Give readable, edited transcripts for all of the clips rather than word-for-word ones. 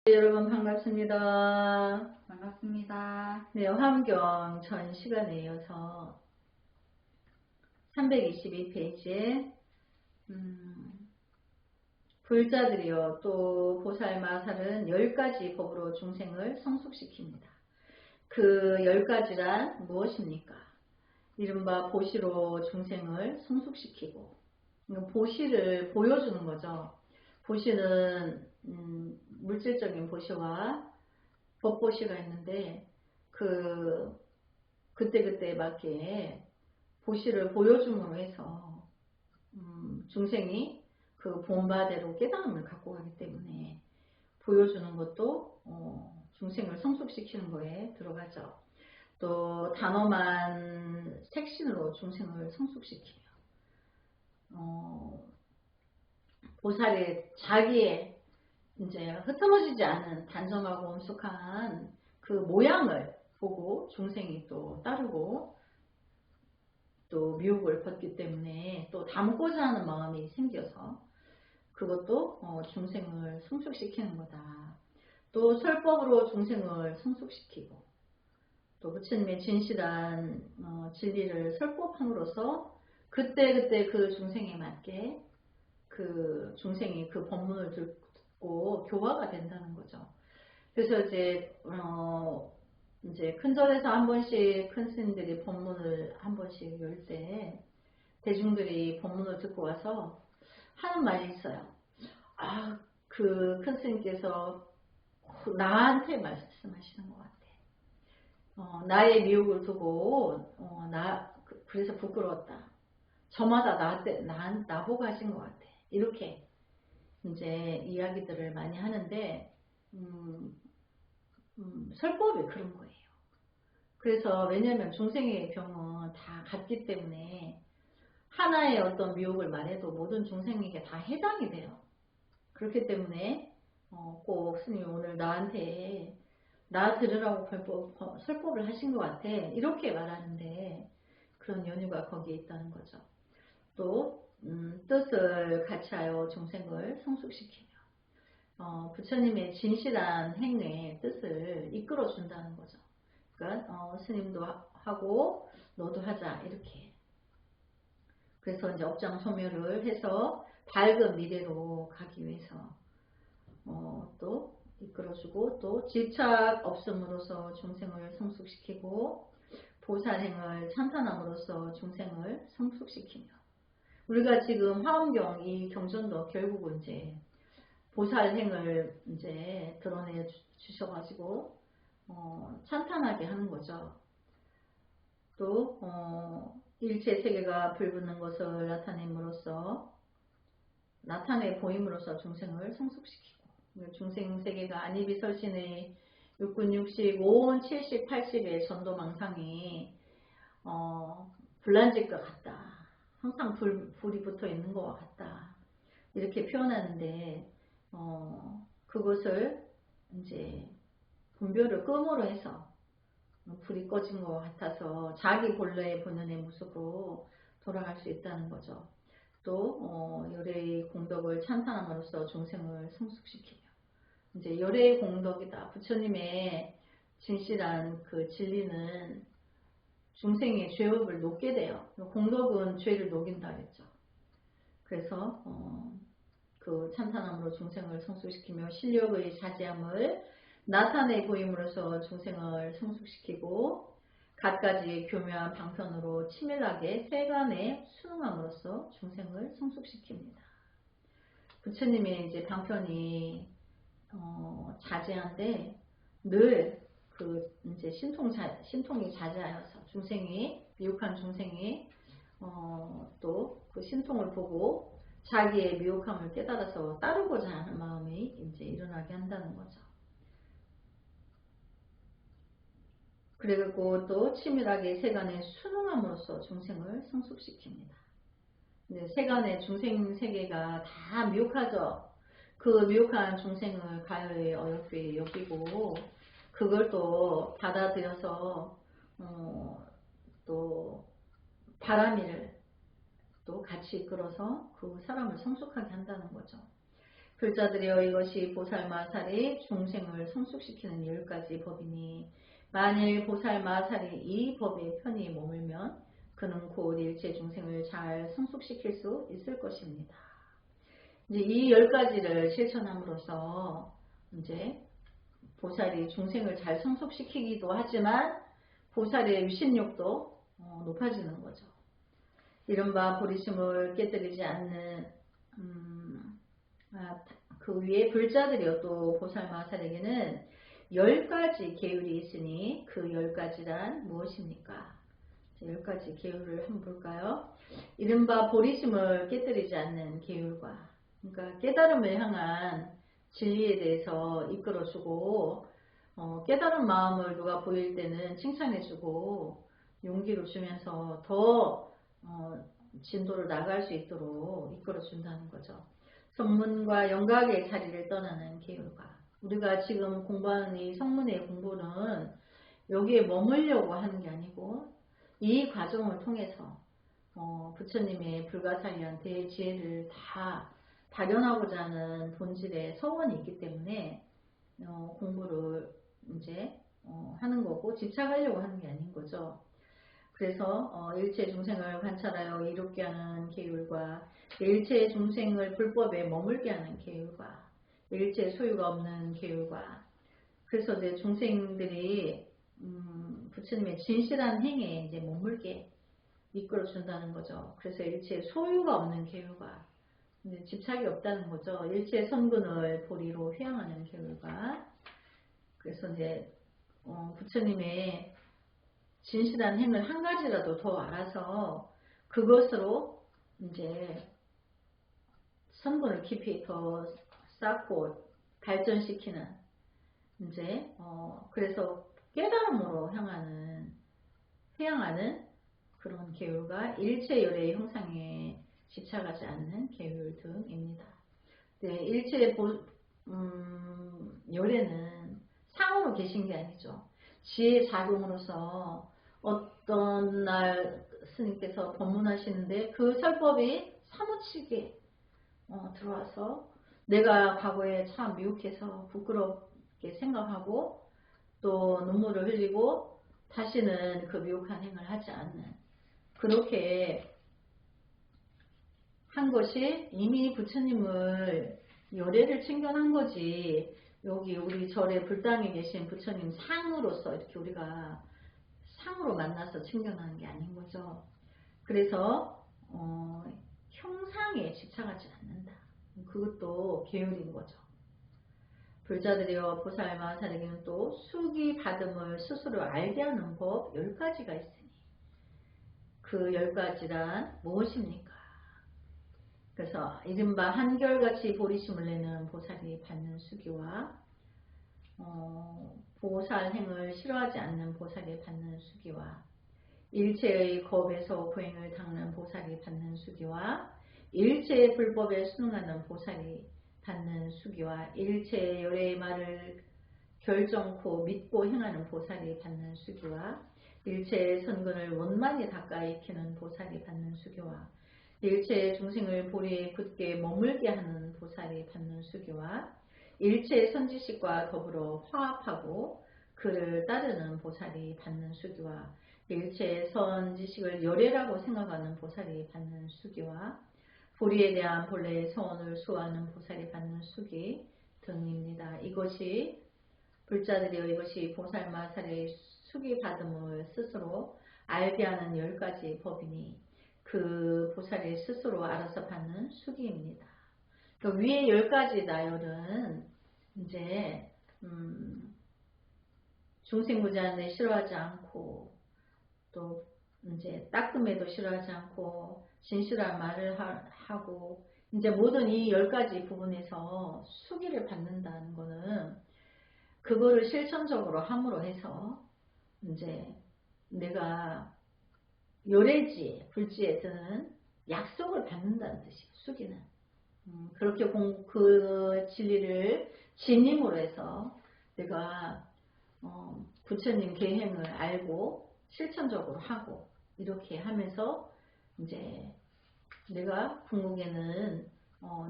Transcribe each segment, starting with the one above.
여러분 반갑습니다. 반갑습니다. 네, 화엄경 전 시간에 이어서 322페이지에 불자들이여 또 보살마살은 10가지 법으로 중생을 성숙시킵니다. 그 10가지란 무엇입니까? 이른바 보시로 중생을 성숙시키고, 보시를 보여주는 거죠. 보시는 물질적인 보시와 법보시가 있는데 그때그때 맞게 보시를 보여줌으로 해서 중생이 그 본바대로 깨달음을 갖고 가기 때문에 보여주는 것도 중생을 성숙시키는 거에 들어가죠. 또 단엄한 색신으로 중생을 성숙시키며 보살의 자기의 이제 흩어지지 않은 단정하고 엄숙한 그 모양을 보고 중생이 또 따르고 또 미혹을 받기 때문에 또 담고자 하는 마음이 생겨서 그것도 중생을 성숙시키는 거다. 또 설법으로 중생을 성숙시키고 또 부처님의 진실한 진리를 설법함으로써 그때그때 그 중생에 맞게 그 중생이 그 법문을 듣고 교화가 된다는 거죠. 그래서 이제 큰 절에서 한 번씩 큰 스님들이 법문을 한 번씩 열 때 대중들이 법문을 듣고 와서 하는 말이 있어요. 아, 그 큰 스님께서 나한테 말씀하시는 것 같아. 나의 미혹을 두고 그래서 부끄러웠다. 저마다 나보고 하신 것 같아. 이렇게 이제 이야기들을 많이 하는데 설법이 그런 거예요. 그래서 왜냐하면 중생의 병은 다 같기 때문에 하나의 어떤 미혹을 말해도 모든 중생에게 다 해당이 돼요. 그렇기 때문에 꼭 스님이 오늘 나한테 나 들으라고 설법을 하신 것 같아. 이렇게 말하는데 그런 연유가 거기에 있다는 거죠. 또 뜻을 같이하여 중생을 성숙시키며 부처님의 진실한 행위의 뜻을 이끌어 준다는 거죠. 그러니까 스님도 하고 너도 하자 이렇게. 그래서 이제 업장 소멸을 해서 밝은 미래로 가기 위해서 또 이끌어주고 또 집착 없음으로써 중생을 성숙시키고 보살행을 찬탄함으로써 중생을 성숙시키며 우리가 지금 화엄경 이 경전도 결국은 이제 보살행을 이제 드러내 주셔가지고 찬탄하게 하는 거죠. 또 일체 세계가 불붙는 것을 나타내 보임으로써 중생을 성숙시키고 중생 세계가 안이비설신의 육군 60, 5원 70, 80의 전도망상이 불난집과 같다. 항상 불이 붙어 있는 것과 같다. 이렇게 표현하는데 그것을 이제 분별을 끔으로 해서 불이 꺼진 것 같아서 자기 본래의 본연의 모습으로 돌아갈 수 있다는 거죠. 또 열애의 공덕을 찬탄함으로써 중생을 성숙시키며 이제 열애의 공덕이다. 부처님의 진실한 그 진리는 중생의 죄업을 녹게 돼요. 공덕은 죄를 녹인다 그랬죠. 그래서 그 찬탄함으로 중생을 성숙시키며 실력의 자제함을 나타내 보임으로써 중생을 성숙시키고 갖가지 교묘한 방편으로 치밀하게 세간에 순응함으로써 중생을 성숙시킵니다. 부처님의 이제 방편이 자제한데 늘 그 이제 신통이 자제하여서 미혹한 중생이 또 그 신통을 보고 자기의 미혹함을 깨달아서 따르고자 하는 마음이 이제 일어나게 한다는 거죠. 그리고 또 치밀하게 세간에 순응함으로써 중생을 성숙시킵니다. 근데 세간의 중생 세계가 다 미혹하죠. 그 미혹한 중생을 가열에 어렵게 여기고 그걸 또 받아들여서 또 바람이를 또 같이 이끌어서 그 사람을 성숙하게 한다는 거죠. 불자들이여 이것이 보살마살이 중생을 성숙시키는 10가지 법이니 만일 보살마살이 이 법에 편히 머물면 그는 곧 일체 중생을 잘 성숙시킬 수 있을 것입니다. 이제 이 10가지를 실천함으로써 이제 보살이 중생을 잘 성숙시키기도 하지만 보살의 유신력도 높아지는 거죠. 이른바 보리심을 깨뜨리지 않는 그 위에 불자들이요 또 보살마살에게는 10가지 계율이 있으니 그 10가지란 무엇입니까? 10가지 계율을 한번 볼까요? 이른바 보리심을 깨뜨리지 않는 계율과 그러니까 깨달음을 향한 진리에 대해서 이끌어주고 깨달은 마음을 누가 보일 때는 칭찬해주고 용기를 주면서 더 진도를 나갈 수 있도록 이끌어준다는 거죠. 성문과 영각의 자리를 떠나는 계율과 우리가 지금 공부하는 이 성문의 공부는 여기에 머물려고 하는 게 아니고 이 과정을 통해서 부처님의 불가사의한 대지혜를 다 발현하고자 하는 본질의 서원이 있기 때문에 공부를 이제 하는 거고 집착하려고 하는 게 아닌 거죠. 그래서 일체 중생을 관찰하여 이롭게 하는 계율과 일체 중생을 불법에 머물게 하는 계율과 일체 소유가 없는 계율과 그래서 이제 중생들이 부처님의 진실한 행에 이제 머물게 이끌어 준다는 거죠. 그래서 일체 소유가 없는 계율과 이제 집착이 없다는 거죠. 일체 선근을 보리로 회양하는 계율과 그래서 이제 부처님의 진실한 행을 한 가지라도 더 알아서 그것으로 이제 선분을 깊이 더 쌓고 발전시키는 이제 그래서 깨달음으로 회양하는 그런 계율과 일체 열의 형상에 집착하지 않는 계율 등입니다. 네, 일체 열에는 상으로 계신 게 아니죠. 지혜 작용으로서 어떤 날 스님께서 법문하시는데 그 설법이 사무치게 들어와서 내가 과거에 참 미혹해서 부끄럽게 생각하고 또 눈물을 흘리고 다시는 그 미혹한 행을 하지 않는 그렇게 한 것이 이미 부처님을 열애를 챙겨난 거지 여기 우리 절에 불당에 계신 부처님 상으로서 이렇게 우리가 상으로 만나서 챙겨나는 게 아닌 거죠. 그래서 형상에 집착하지 않는다. 그것도 계율인 거죠. 불자들이여 보살마살에게는 또 수기 받음을 스스로 알게 하는 법 10가지가 있으니 그 10가지란 무엇입니까? 그래서 이른바 한결같이 보리심을 내는 보살이 받는 수기와 보살행을 싫어하지 않는 보살이 받는 수기와 일체의 겁에서 고행을 닦는 보살이 받는 수기와 일체의 불법에 순응하는 보살이 받는 수기와 일체의 열의 말을 결정코 믿고 행하는 보살이 받는 수기와 일체의 선근을 원만히 닦아 익히는 보살이 받는 수기와 일체의 중생을 보리에 굳게 머물게 하는 보살이 받는 수기와 일체의 선지식과 더불어 화합하고 그를 따르는 보살이 받는 수기와 일체의 선지식을 열애라고 생각하는 보살이 받는 수기와 보리에 대한 본래의 서원을 수호하는 보살이 받는 수기 등입니다. 이것이 불자들이여 이것이 보살마살의 수기 받음을 스스로 알게 하는 10가지 법이니 그 보살이 스스로 알아서 받는 수기입니다. 그 위에 10가지 나열은 이제 중생부자한테 싫어하지 않고 또 이제 따끔해도 싫어하지 않고 진실한 말을 하고 이제 모든 이 10가지 부분에서 수기를 받는다는 거는 그거를 실천적으로 함으로 해서 이제 내가 열애지 불지에서는 약속을 받는다는 뜻이에요. 수기는 그렇게 그 진리를 진임으로 해서 내가 부처님 계행을 알고 실천적으로 하고 이렇게 하면서 이제 내가 궁극에는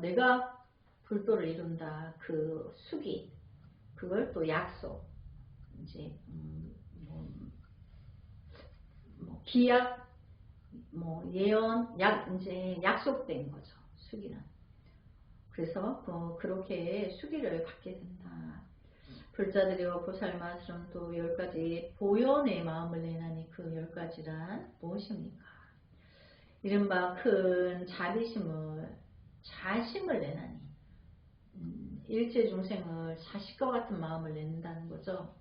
내가 불도를 이룬다. 그 수기, 그걸 또 약속, 이제 뭐 기약, 뭐 예언, 이제 약속된 거죠. 수기는. 그래서 그렇게 수기를 받게 된다. 불자들이여 보살마스름 또 10가지 보현의 마음을 내나니 그 10가지란 무엇입니까? 이른바 큰 자심을 내나니 일체 중생을 자식과 같은 마음을 낸다는 거죠.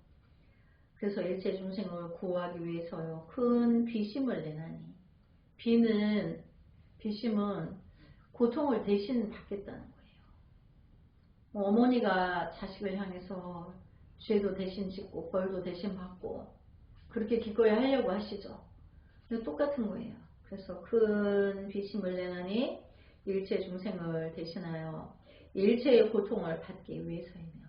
그래서 일체 중생을 구하기 위해서요. 큰 비심을 내나니 비심은 고통을 대신 받겠다는 거예요. 어머니가 자식을 향해서 죄도 대신 짓고 벌도 대신 받고 그렇게 기꺼이 하려고 하시죠. 똑같은 거예요. 그래서 큰 비심을 내나니 일체 중생을 대신하여 일체의 고통을 받기 위해서이며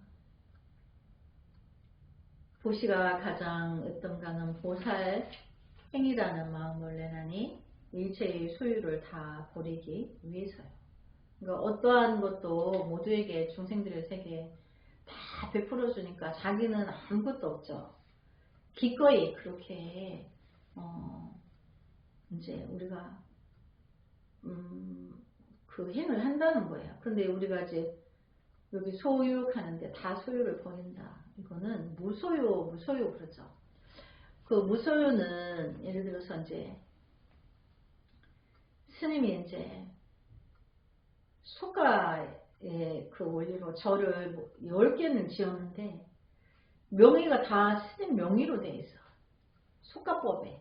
보시가 가장 으뜸가는 보살 행위라는 마음을 내나니 일체의 소유를 다 버리기 위해서요. 그러니까 어떠한 것도 모두에게 중생들의 세계에 다 베풀어 주니까 자기는 아무것도 없죠. 기꺼이 그렇게 이제 우리가 그 행을 한다는 거예요. 근데 우리가 이제 여기 소유하는데 다 소유를 버린다. 이거는 무소유 그러죠. 그 무소유는 예를 들어서 이제 스님이 이제 속가의 그 원리로 절을 10개는 지었는데 명의가 다 스님 명의로 돼 있어. 속가법에.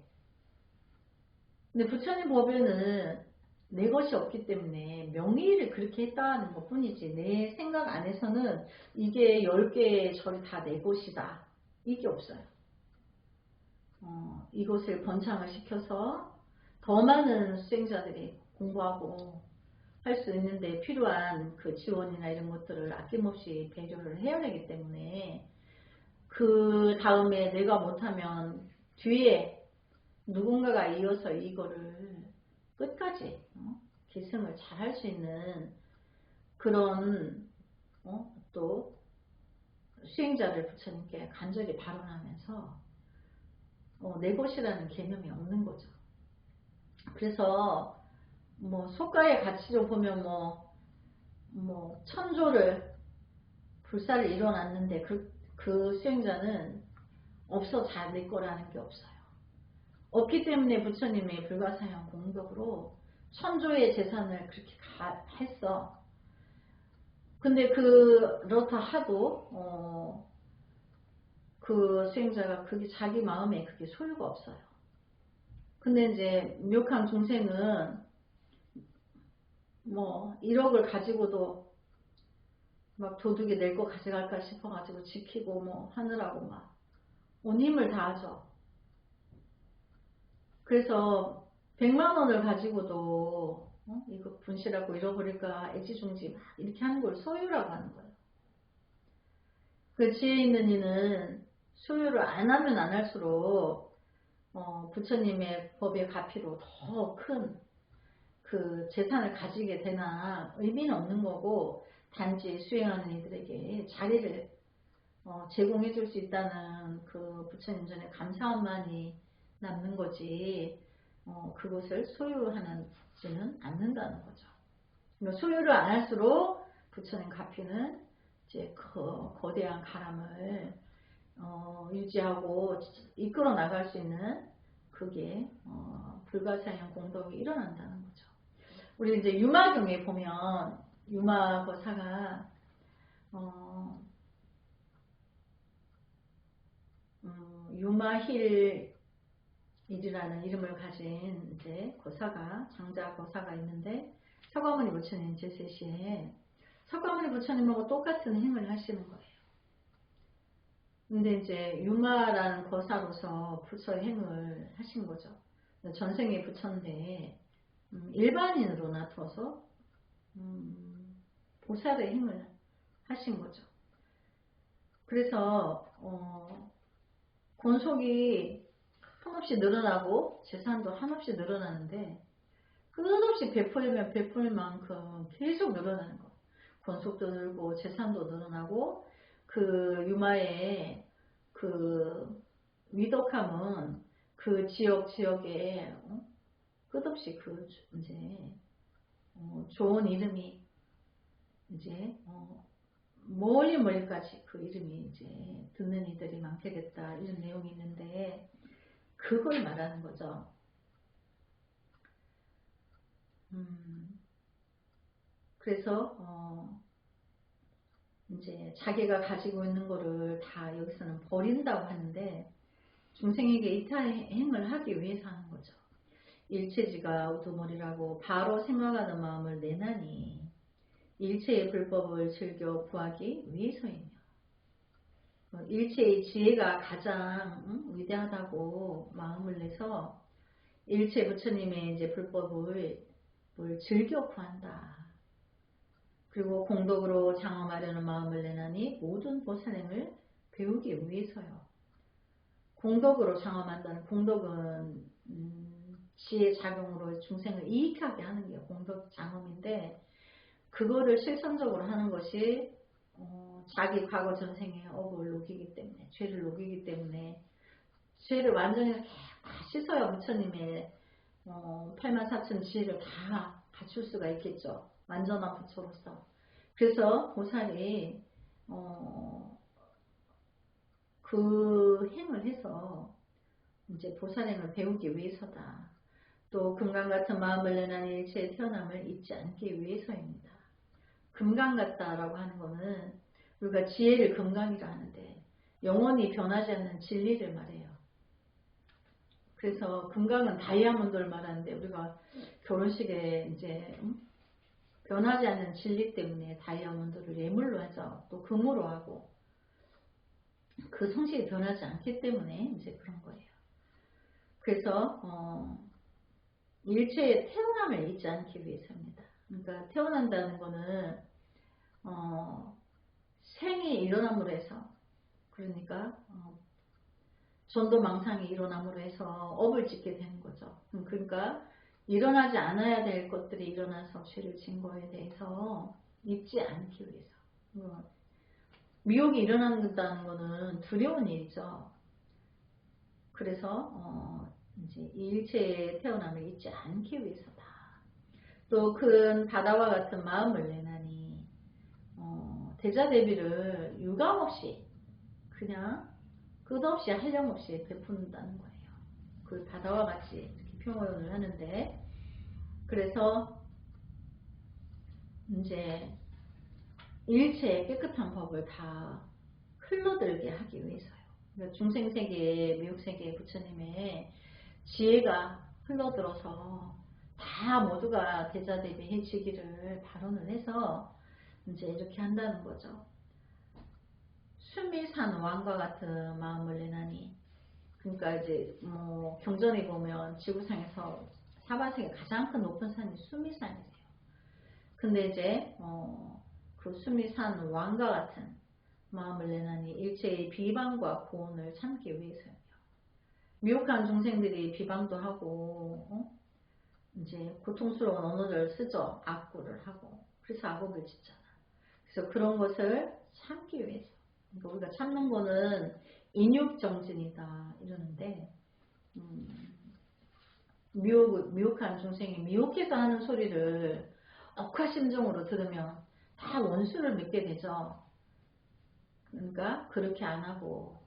근데 부처님 법에는 내 것이 없기 때문에 명의를 그렇게 했다는 것 뿐이지 내 생각 안에서는 이게 10개의 절이 다 내 것이다. 이게 없어요. 이것을 번창을 시켜서 더 많은 수행자들이 공부하고 할 수 있는데 필요한 그 지원이나 이런 것들을 아낌없이 배려를 해야 되기 때문에 그 다음에 내가 못하면 뒤에 누군가가 이어서 이거를 끝까지 계승을 잘 할 수 있는 그런 또 수행자를 부처님께 간절히 발언하면서 내 것이라는 개념이 없는 거죠. 그래서 뭐 속가의 가치로 보면 뭐 천조를 불사를 일어났는데 그 수행자는 없어 다 내 거라는 게 없어요. 없기 때문에 부처님의 불가사형 공덕으로 천조의 재산을 그렇게 했어. 근데 그렇다 하도 그 수행자가 그게 자기 마음에 그게 소유가 없어요. 근데 이제 미혹한 중생은 뭐 1억을 가지고도 막 도둑이 낼 거 가져갈까 싶어가지고 지키고 뭐 하느라고 막 온 힘을 다하죠. 그래서 100만 원을 가지고도 이거 분실하고 잃어버릴까 애지중지 막 이렇게 하는 걸 소유라고 하는 거예요. 그 지혜 있는 이는 소유를 안 하면 안 할수록 부처님의 법의 가피로 더 큰 그 재산을 가지게 되나 의미는 없는 거고 단지 수행하는 이들에게 자리를 제공해 줄 수 있다는 그 부처님 전에 감사함만이 남는 거지 그것을 소유하지는 않는다는 거죠. 소유를 안 할수록 부처님 가피는 이제 그 거대한 가람을 유지하고 이끌어 나갈 수 있는 그게 불가사형 공덕이 일어난다는 거죠. 우리 이제 유마경에 보면 유마거사가 유마힐이라는 이름을 가진 이제 거사가 장자 거사가 있는데 석가모니 부처님 제세시에 석가모니 부처님하고 똑같은 행을 하시는 거예요. 근데 이제 유마라는 거사로서 부처 행을 하신 거죠. 전생에 부처인데 일반인으로 나타서 보살의 행을 하신 거죠. 그래서 권속이 한없이 늘어나고 재산도 한없이 늘어나는데 끝없이 베풀면 베풀 만큼 계속 늘어나는 거. 권속도 늘고 재산도 늘어나고 그 유마의 그 위덕함은 그 지역에 끝없이 그 이제 좋은 이름이 이제 멀리까지 그 이름이 이제 듣는 이들이 많겠다 이런 내용이 있는데 그걸 말하는 거죠. 그래서 이제 자기가 가지고 있는 거를 다 여기서는 버린다고 하는데 중생에게 이타행을 하기 위해서 하는 거죠. 일체지가 우두머리라고 바로 생각하는 마음을 내나니 일체의 불법을 즐겨 구하기 위해서이며 일체의 지혜가 가장 위대하다고 마음을 내서 일체 부처님의 이제 불법을 즐겨 구한다. 그리고 공덕으로 장엄하려는 마음을 내나니 모든 보살행을 배우기 위해서요. 공덕으로 장엄한다는 공덕은 지혜 작용으로 중생을 이익하게 하는 게 공덕 장엄인데 그거를 실천적으로 하는 것이 자기 과거 전생의 업을 녹이기 때문에 죄를 녹이기 때문에 죄를 완전히 다 씻어야 부처님의 84,000 지혜를 다 갖출 수가 있겠죠. 완전한 부처로서. 그래서 보살이 그 행을 해서 이제 보살행을 배우기 위해서다. 또 금강 같은 마음을 내는 일체의 태어남을 잊지 않기 위해서입니다. 금강 같다라고 하는 거는 우리가 지혜를 금강이라 하는데 영원히 변하지 않는 진리를 말해요. 그래서 금강은 다이아몬드를 말하는데 우리가 결혼식에 이제 변하지 않는 진리 때문에 다이아몬드를 예물로 하죠. 또 금으로 하고 그 성질이 변하지 않기 때문에 이제 그런 거예요. 그래서 일체의 태어남을 잊지 않기 위해서입니다. 그러니까 태어난다는 거는 생이 일어남으로 해서 그러니까 전도망상이 일어남으로 해서 업을 짓게 되는 거죠. 그러니까 일어나지 않아야 될 것들이 일어나서 죄를 진 거에 대해서 잊지 않기 위해서. 미혹이 일어난다는 거는 두려운 일이죠. 그래서 이제 일체의 태어남을 잊지 않기 위해서다. 또 큰 바다와 같은 마음을 내나니 대자대비를 유감없이 그냥 끝없이 한량없이 베푼다는 거예요. 그 바다와 같이 이렇게 표현을 하는데 그래서 이제 일체의 깨끗한 법을 다 흘러들게 하기 위해서요. 그러니까 중생세계, 미혹세계 부처님의 지혜가 흘러들어서 다 모두가 대자대비해지기를 발언을 해서 이제 이렇게 한다는 거죠. 순미산 왕과 같은 마음을 내나니 그러니까 이제 경전에 보면 지구상에서 사바세계 가장 큰 높은 산이 순미산이래요. 근데 이제 그 순미산 왕과 같은 마음을 내나니 일체의 비방과 고온을 참기 위해서요. 미혹한 중생들이 비방도 하고 이제 고통스러운 언어를 쓰죠. 악구를 하고 그래서 악업을 짓잖아. 그래서 그런 것을 참기 위해서 그러니까 우리가 참는 거는 인육정진이다 이러는데 미혹한 중생이 미혹해서 하는 소리를 억하심정으로 들으면 다 원수를 맺게 되죠. 그러니까 그렇게 안 하고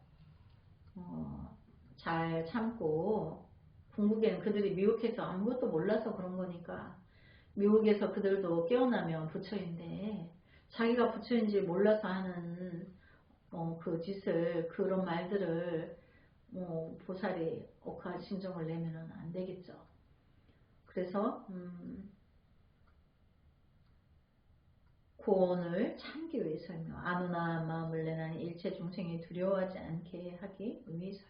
잘 참고 궁극에는 그들이 미혹해서 아무것도 몰라서 그런 거니까 미혹에서 그들도 깨어나면 부처인데 자기가 부처인지 몰라서 하는 그 짓을 그런 말들을 보살이 억하심정을 내면 안 되겠죠. 그래서 고온을 참기 위해서이며 안온한 마음을 내나니 일체 중생이 두려워하지 않게 하기 위해서요.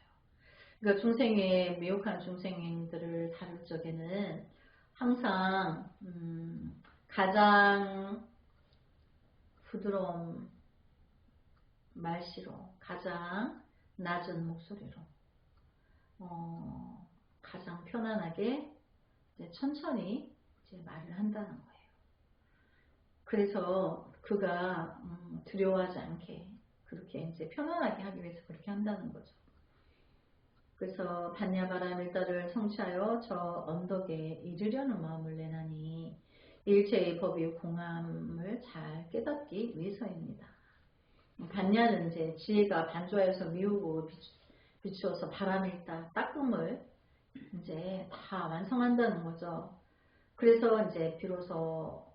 그러니까 중생의 미혹한 중생들을 다룰 적에는 항상 가장 부드러운 말씨로 가장 낮은 목소리로 가장 편안하게 이제 천천히 이제 말을 한다는 거예요. 그래서 그가 두려워하지 않게 그렇게 이제 편안하게 하기 위해서 그렇게 한다는 거죠. 그래서 반야바람 일다를 성취하여 저 언덕에 이르려는 마음을 내나니 일체의 법이 공함을 잘 깨닫기 위해서입니다. 반야는 이제 지혜가 반조하여서 미우고 비추어서 바람일다 따끔을 이제 다 완성한다는 거죠. 그래서 이제 비로소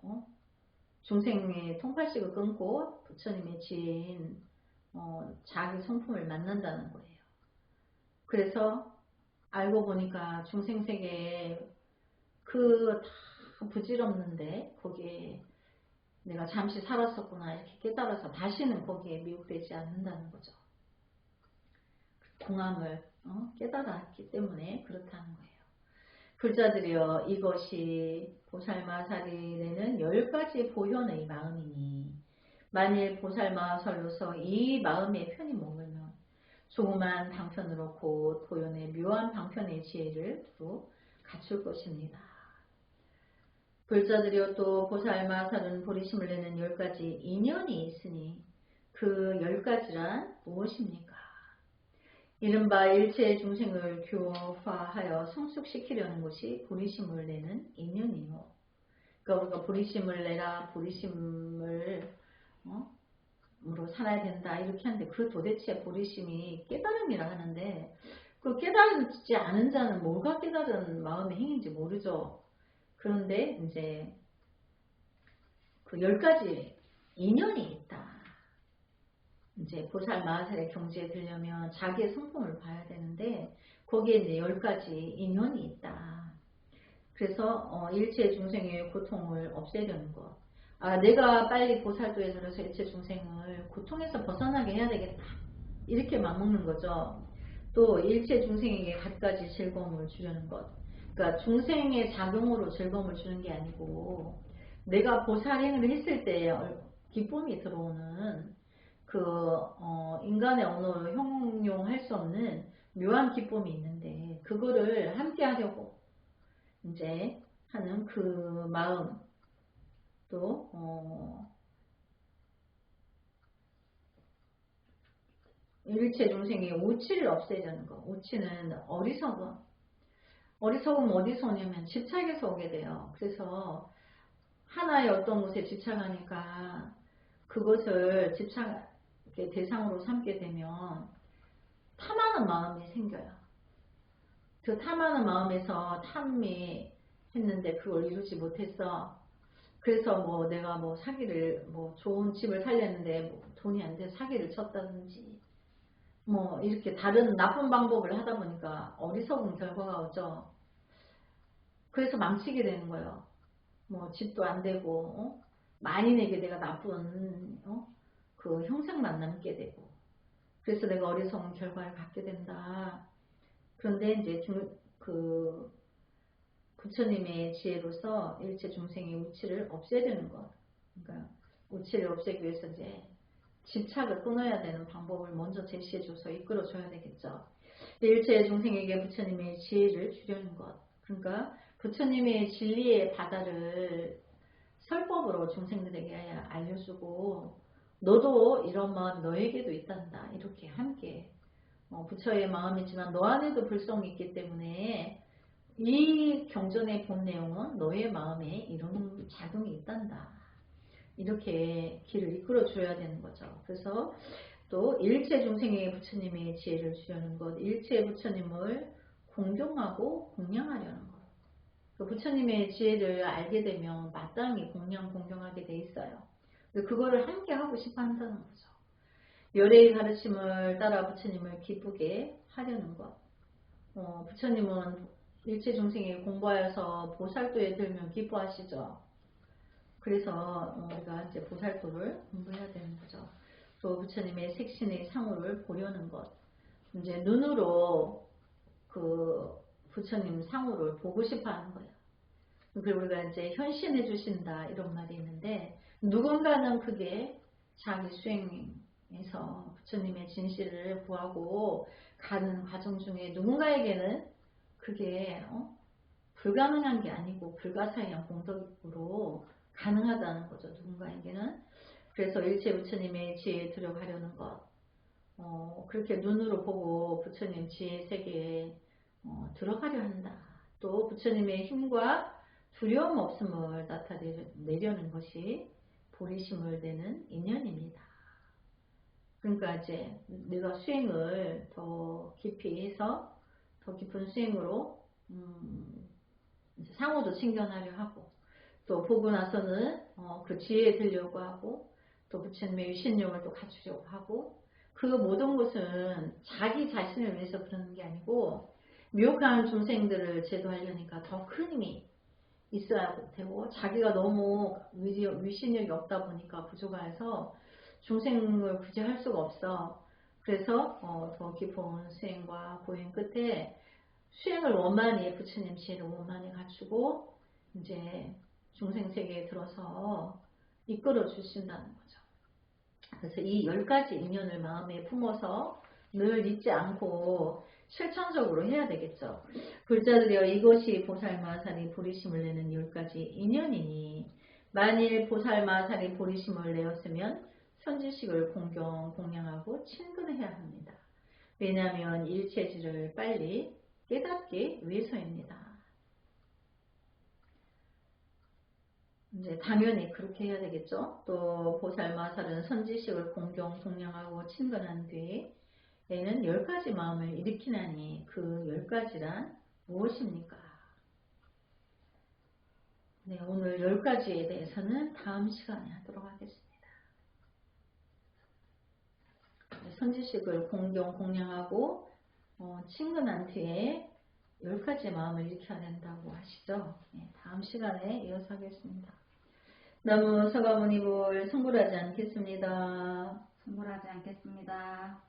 중생의 통팔식을 끊고 부처님의 지혜인 자기 성품을 만난다는 거예요. 그래서 알고 보니까 중생세계에 그 다 부질없는데 거기에 내가 잠시 살았었구나 이렇게 깨달아서 다시는 거기에 미혹되지 않는다는 거죠. 공함을 깨달았기 때문에 그렇다는 거예요. 불자들이여 이것이 보살마살이 내는 10가지 보현의 마음이니 만일 보살마살로서 이 마음에 편히 머물면 조그만 방편으로 곧 보현의 묘한 방편의 지혜를 두루 갖출 것입니다. 불자들이여 또 보살마살은 보리심을 내는 10가지 인연이 있으니 그 10가지란 무엇입니까? 이른바 일체 중생을 교화하여 성숙시키려는 것이 보리심을 내는 인연이요. 그러니까 우리가 보리심을 내라, 보리심을 으로 살아야 된다 이렇게 하는데 그 도대체 보리심이 깨달음이라 하는데 그 깨달지 않은 자는 뭐가 깨달은 마음의 행인지 모르죠. 그런데 이제 그 10가지 인연이 있다. 이제 보살 마하살의 경지에 들려면 자기의 성품을 봐야 되는데 거기에 이제 10가지 인연이 있다. 그래서 일체 중생의 고통을 없애려는 것. 내가 빨리 보살도에 들어서 일체 중생을 고통에서 벗어나게 해야 되겠다. 이렇게 맘먹는 거죠. 또 일체 중생에게 갖가지 즐거움을 주려는 것. 그러니까 중생의 작용으로 즐거움을 주는 게 아니고 내가 보살행을 했을 때 기쁨이 들어오는 인간의 언어로 형용할 수 없는 묘한 기쁨이 있는데 그거를 함께 하려고 이제 하는 그 마음 또 일체 중생의 우치를 없애려는 거. 우치는 어리석음. 어리석음 어디서 오냐면 집착에서 오게 돼요. 그래서 하나의 어떤 곳에 집착하니까 그것을 집착의 대상으로 삼게 되면 탐하는 마음이 생겨요. 그 탐하는 마음에서 탐이 했는데 그걸 이루지 못했어. 그래서 내가 사기를 좋은 집을 살렸는데 돈이 안 돼서 사기를 쳤다든지 이렇게 다른 나쁜 방법을 하다 보니까 어리석은 결과가 오죠. 그래서 망치게 되는 거예요. 집도 안 되고 만인에게 내가 나쁜 그 형상만 남게 되고 그래서 내가 어리석은 결과를 갖게 된다. 그런데 이제 그 부처님의 지혜로서 일체 중생의 우치를 없애려는 것. 그러니까 우치를 없애기 위해서 이제 집착을 끊어야 되는 방법을 먼저 제시해줘서 이끌어줘야 되겠죠. 일체 중생에게 부처님의 지혜를 주려는 것. 그러니까 부처님의 진리의 바다를 설법으로 중생들에게 알려주고 너도 이런 마음 너에게도 있단다. 이렇게 함께 부처의 마음이지만 너 안에도 불성이 있기 때문에 이 경전의 본 내용은 너의 마음에 이런 작용이 있단다. 이렇게 길을 이끌어 줘야 되는 거죠. 그래서 또 일체 중생에게 부처님의 지혜를 주려는 것, 일체 부처님을 공경하고 공양하려는 것. 그 부처님의 지혜를 알게 되면 마땅히 공경하게 돼 있어요. 그거를 함께 하고 싶어 한다는 거죠. 열애의 가르침을 따라 부처님을 기쁘게 하려는 것. 부처님은 일체 중생이 공부하여서 보살도에 들면 기뻐하시죠. 그래서 우리가 이제 보살도를 공부해야 되는 거죠. 또 부처님의 색신의 상호를 보려는 것. 이제 눈으로 그 부처님 상호를 보고 싶어 하는 거예요. 그리고 우리가 이제 현신해 주신다 이런 말이 있는데 누군가는 그게 자기 수행에서 부처님의 진실을 구하고 가는 과정 중에 누군가에게는 그게 불가능한 게 아니고 불가사의한 공덕으로 가능하다는 거죠. 누군가에게는. 그래서 일체 부처님의 지혜에 들어가려는 것, 그렇게 눈으로 보고 부처님 지혜 세계에 들어가려 한다. 또 부처님의 힘과 두려움 없음을 나타내려는 것이 보리심을 내는 인연입니다. 그러니까 이제 내가 수행을 더 깊이 해서 더 깊은 수행으로 이제 상호도 챙겨나려 하고, 또 보고 나서는 그 지혜에 들려고 하고, 또 부처님의 유신력을 또 갖추려고 하고, 그 모든 것은 자기 자신을 위해서 그러는 게 아니고 미혹한 중생들을 제도하려니까 더 큰 힘이 있어야 되고, 자기가 너무 위신력이 없다 보니까 부족해서 중생을 구제할 수가 없어. 그래서 더 깊은 수행과 고행 끝에 수행을 원만히, 부처님 지혜를 원만히 갖추고 이제 중생 세계에 들어서 이끌어 주신다는 거죠. 그래서 이 10가지 인연을 마음에 품어서 늘 잊지 않고 실천적으로 해야 되겠죠. 불자들여 이것이 보살마살이 보리심을 내는 10가지 인연이니, 만일 보살마살이 보리심을 내었으면 선지식을 공양하고 친근해야 합니다. 왜냐하면 일체지를 빨리 깨닫기 위해서입니다. 이제 당연히 그렇게 해야 되겠죠. 또 보살마살은 선지식을 공양하고 친근한 뒤에는 10가지 마음을 일으키나니 그 10가지란 무엇입니까? 네, 오늘 10가지에 대해서는 다음 시간에 하도록 하겠습니다. 선지식을 공양하고 친근한 뒤에 10가지 마음을 일으켜야 된다고 하시죠. 네, 다음 시간에 이어서 하겠습니다. 나무 서가모니불 성불하지 않겠습니다. 성불하지 않겠습니다.